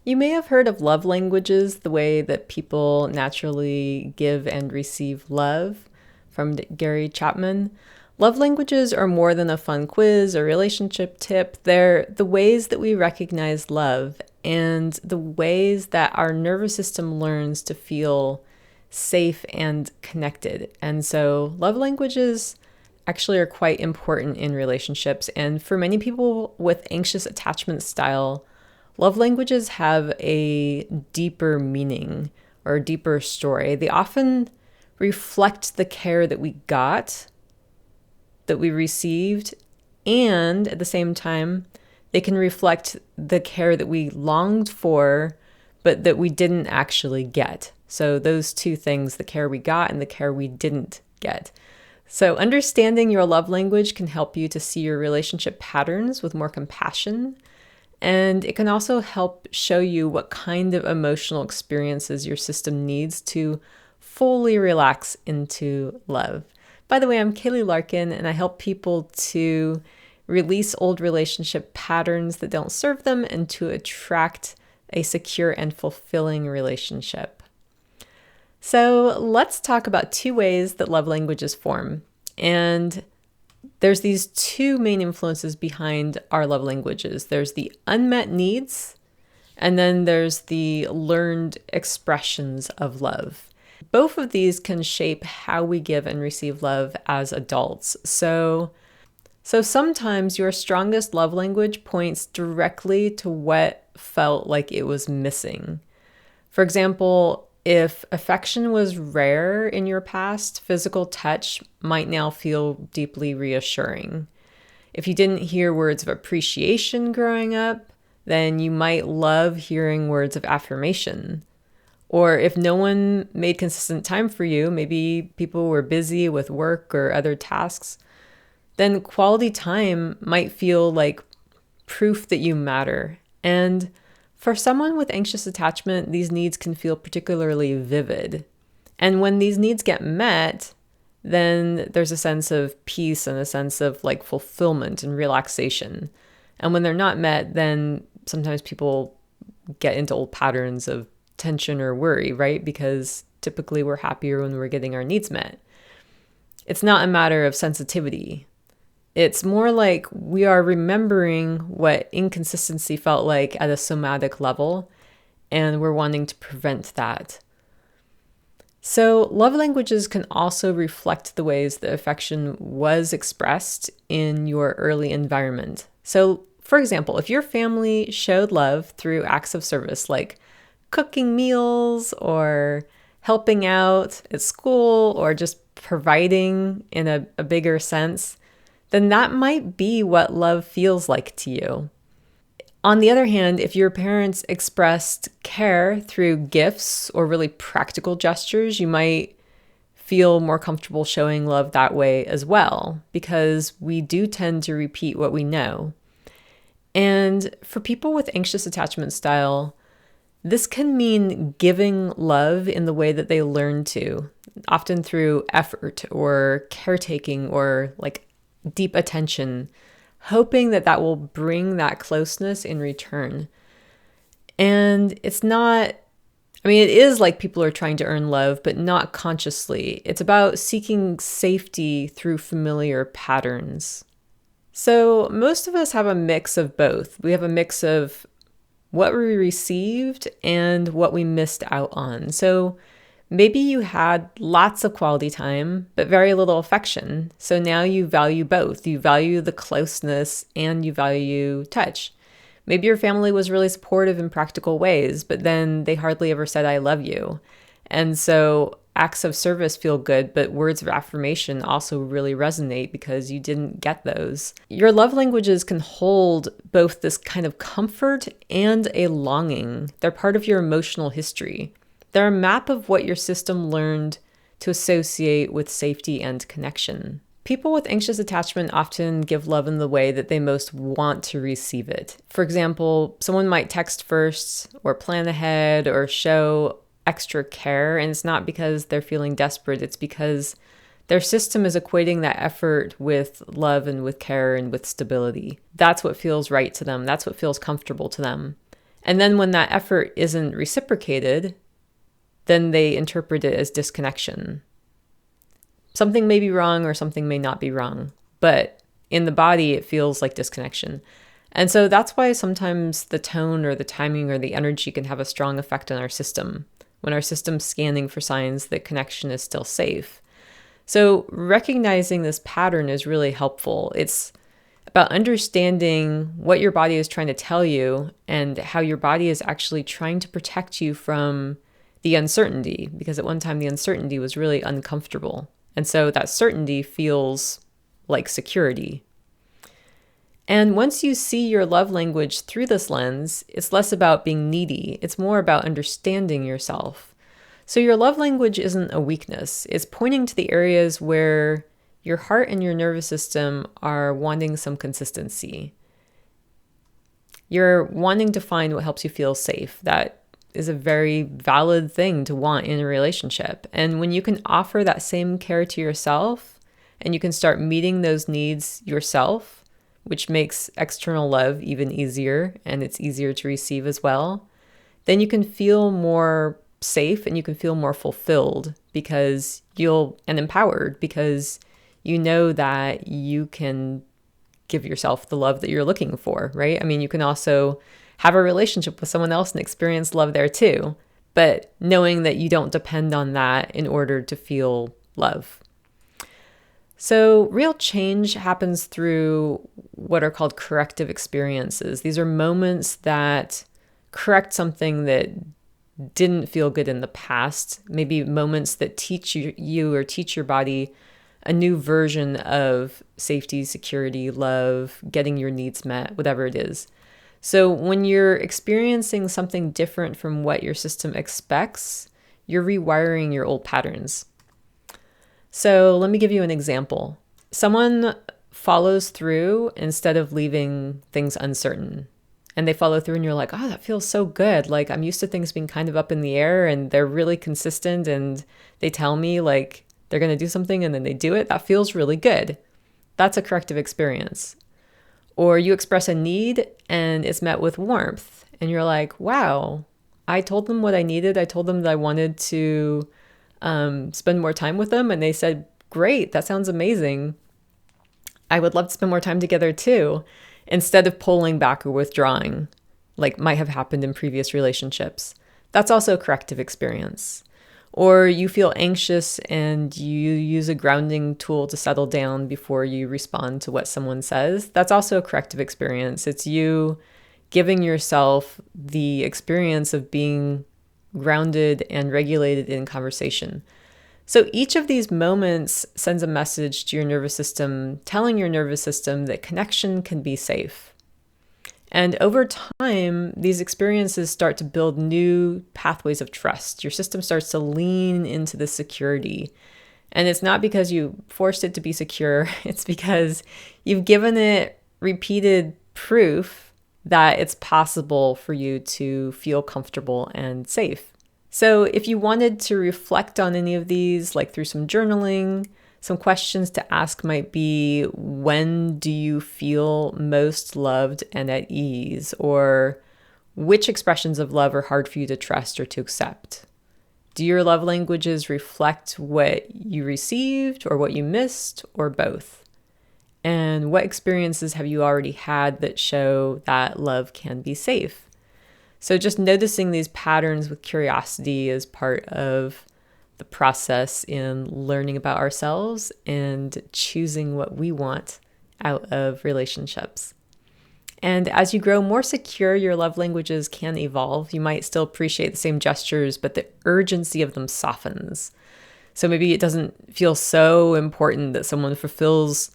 You may have heard of love languages, the way that people naturally give and receive love, from Gary Chapman. Love languages are more than a fun quiz or relationship tip. They're the ways that we recognize love and the ways that our nervous system learns to feel safe and connected. And so love languages actually are quite important in relationships. And for many people with anxious attachment style, love languages have a deeper meaning or a deeper story. They often reflect the care that we got, that we received, and at the same time, they can reflect the care that we longed for, but that we didn't actually get. So those two things, the care we got and the care we didn't get. So understanding your love language can help you to see your relationship patterns with more compassion. And it can also help show you what kind of emotional experiences your system needs to fully relax into love. By the way, I'm Kaylee Larkin, and I help people to release old relationship patterns that don't serve them and to attract a secure and fulfilling relationship. So let's talk about two ways that love languages form. And there's these two main influences behind our love languages. There's the unmet needs, and then there's the learned expressions of love. Both of these can shape how we give and receive love as adults. So sometimes your strongest love language points directly to what felt like it was missing. For example, if affection was rare in your past, physical touch might now feel deeply reassuring. If you didn't hear words of appreciation growing up, then you might love hearing words of affirmation. Or if no one made consistent time for you, maybe people were busy with work or other tasks, then quality time might feel like proof that you matter. And for someone with anxious attachment, these needs can feel particularly vivid. And when these needs get met, then there's a sense of peace and a sense of like fulfillment and relaxation. And when they're not met, then sometimes people get into old patterns of tension or worry, right? Because typically we're happier when we're getting our needs met. It's not a matter of sensitivity. It's more like we are remembering what inconsistency felt like at a somatic level, and we're wanting to prevent that. So love languages can also reflect the ways that affection was expressed in your early environment. So, for example, if your family showed love through acts of service like cooking meals or helping out at school or just providing in a bigger sense, then that might be what love feels like to you. On the other hand, if your parents expressed care through gifts or really practical gestures, you might feel more comfortable showing love that way as well, because we do tend to repeat what we know. And for people with anxious attachment style, this can mean giving love in the way that they learn to, often through effort or caretaking or like deep attention, hoping that that will bring that closeness in return. And it's not, it is like people are trying to earn love, but not consciously. It's about seeking safety through familiar patterns. So most of us have a mix of both. We have a mix of what we received and what we missed out on. So maybe you had lots of quality time, but very little affection. So now you value both. You value the closeness and you value touch. Maybe your family was really supportive in practical ways, but then they hardly ever said, "I love you." And so acts of service feel good, but words of affirmation also really resonate because you didn't get those. Your love languages can hold both this kind of comfort and a longing. They're part of your emotional history. They're a map of what your system learned to associate with safety and connection. People with anxious attachment often give love in the way that they most want to receive it. For example, someone might text first or plan ahead or show extra care, and it's not because they're feeling desperate. It's because their system is equating that effort with love and with care and with stability. That's what feels right to them. That's what feels comfortable to them. And then when that effort isn't reciprocated, then they interpret it as disconnection. Something may be wrong or something may not be wrong, but in the body, it feels like disconnection. And so that's why sometimes the tone or the timing or the energy can have a strong effect on our system when our system's scanning for signs that connection is still safe. So recognizing this pattern is really helpful. It's about understanding what your body is trying to tell you and how your body is actually trying to protect you from the uncertainty, because at one time the uncertainty was really uncomfortable. And so that certainty feels like security. And once you see your love language through this lens, it's less about being needy. It's more about understanding yourself. So your love language isn't a weakness. It's pointing to the areas where your heart and your nervous system are wanting some consistency. You're wanting to find what helps you feel safe. That is a very valid thing to want in a relationship. And when you can offer that same care to yourself and you can start meeting those needs yourself, which makes external love even easier and it's easier to receive as well, then you can feel more safe and you can feel more fulfilled and empowered because you know that you can give yourself the love that you're looking for, right? I mean, you can also have a relationship with someone else and experience love there too, but knowing that you don't depend on that in order to feel love. So real change happens through what are called corrective experiences. These are moments that correct something that didn't feel good in the past, maybe moments that teach you or teach your body a new version of safety, security, love, getting your needs met, whatever it is. So when you're experiencing something different from what your system expects, you're rewiring your old patterns. So let me give you an example. Someone follows through instead of leaving things uncertain. And they follow through and you're like, oh, that feels so good. Like I'm used to things being kind of up in the air and they're really consistent and they tell me like they're going to do something and then they do it. That feels really good. That's a corrective experience. Or you express a need and it's met with warmth and you're like, wow, I told them what I needed. I told them that I wanted to spend more time with them and they said, great, that sounds amazing. I would love to spend more time together too, instead of pulling back or withdrawing, like might have happened in previous relationships. That's also a corrective experience. Or you feel anxious and you use a grounding tool to settle down before you respond to what someone says. That's also a corrective experience. It's you giving yourself the experience of being grounded and regulated in conversation. So each of these moments sends a message to your nervous system, telling your nervous system that connection can be safe. And over time, these experiences start to build new pathways of trust. Your system starts to lean into the security. And it's not because you forced it to be secure. It's because you've given it repeated proof that it's possible for you to feel comfortable and safe. So if you wanted to reflect on any of these, like through some journaling, some questions to ask might be, when do you feel most loved and at ease? Or which expressions of love are hard for you to trust or to accept? Do your love languages reflect what you received or what you missed or both? And what experiences have you already had that show that love can be safe? So just noticing these patterns with curiosity is part of the process in learning about ourselves and choosing what we want out of relationships. And as you grow more secure, your love languages can evolve. You might still appreciate the same gestures, but the urgency of them softens. So maybe it doesn't feel so important that someone fulfills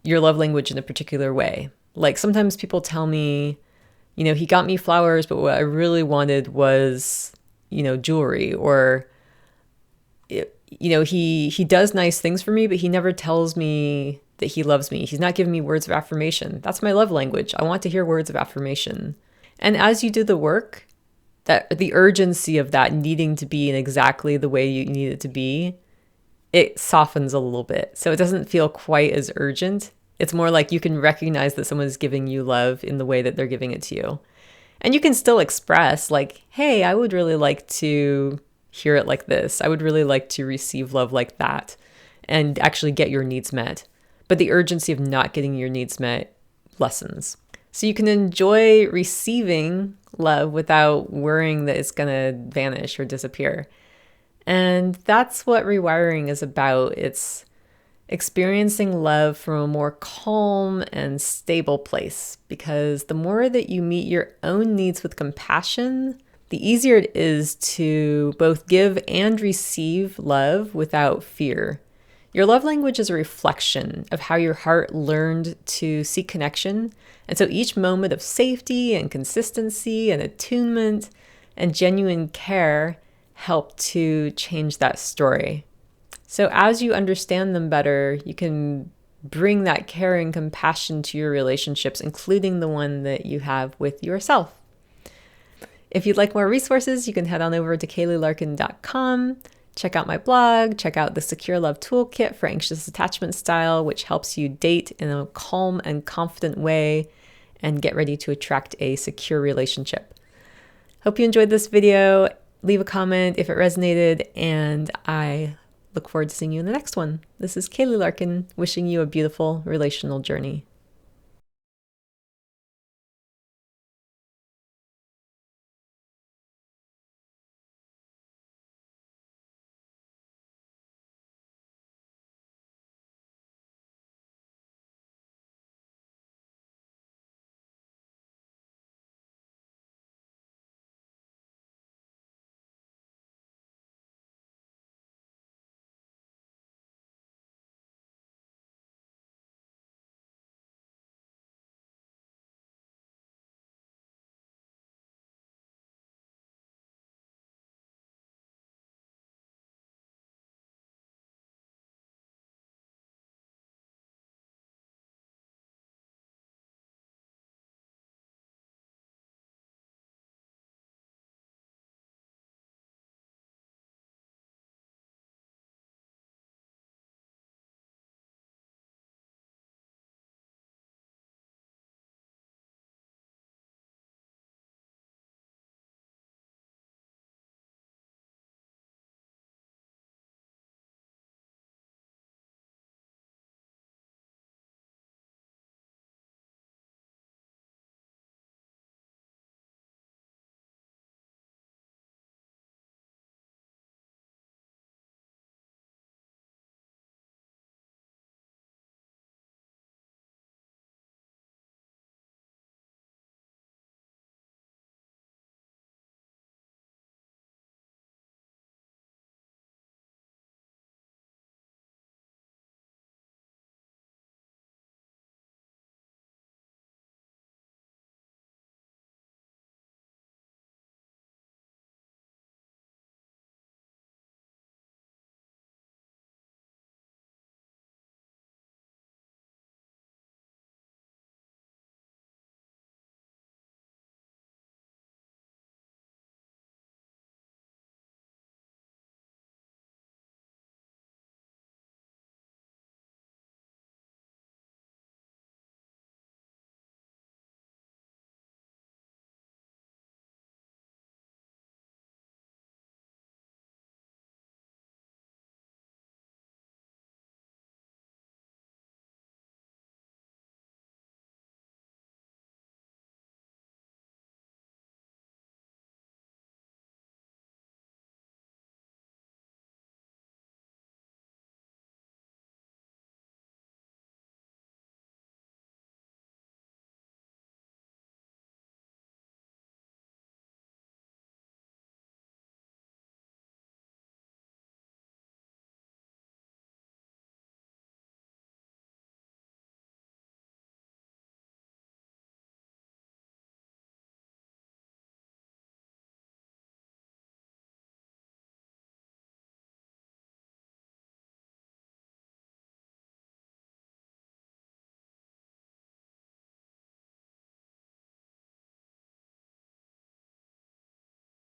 your love language in a particular way. Like sometimes people tell me, he got me flowers, but what I really wanted was, jewelry, or, he does nice things for me, but he never tells me that he loves me. He's not giving me words of affirmation. That's my love language. I want to hear words of affirmation. And as you do the work, that the urgency of that needing to be in exactly the way you need it to be, it softens a little bit. So it doesn't feel quite as urgent. It's more like you can recognize that someone is giving you love in the way that they're giving it to you. And you can still express like, hey, I would really like to hear it like this. I would really like to receive love like that and actually get your needs met. But the urgency of not getting your needs met lessens. So you can enjoy receiving love without worrying that it's going to vanish or disappear. And that's what rewiring is about. It's experiencing love from a more calm and stable place, because the more that you meet your own needs with compassion, the easier it is to both give and receive love without fear. Your love language is a reflection of how your heart learned to seek connection. And so each moment of safety and consistency and attunement and genuine care help to change that story. So as you understand them better, you can bring that care and compassion to your relationships, including the one that you have with yourself. If you'd like more resources, you can head on over to kayleelarkin.com. Check out my blog, check out the Secure Love Toolkit for anxious attachment style, which helps you date in a calm and confident way and get ready to attract a secure relationship. Hope you enjoyed this video. Leave a comment if it resonated, and I look forward to seeing you in the next one. This is Kaylee Larkin, wishing you a beautiful relational journey.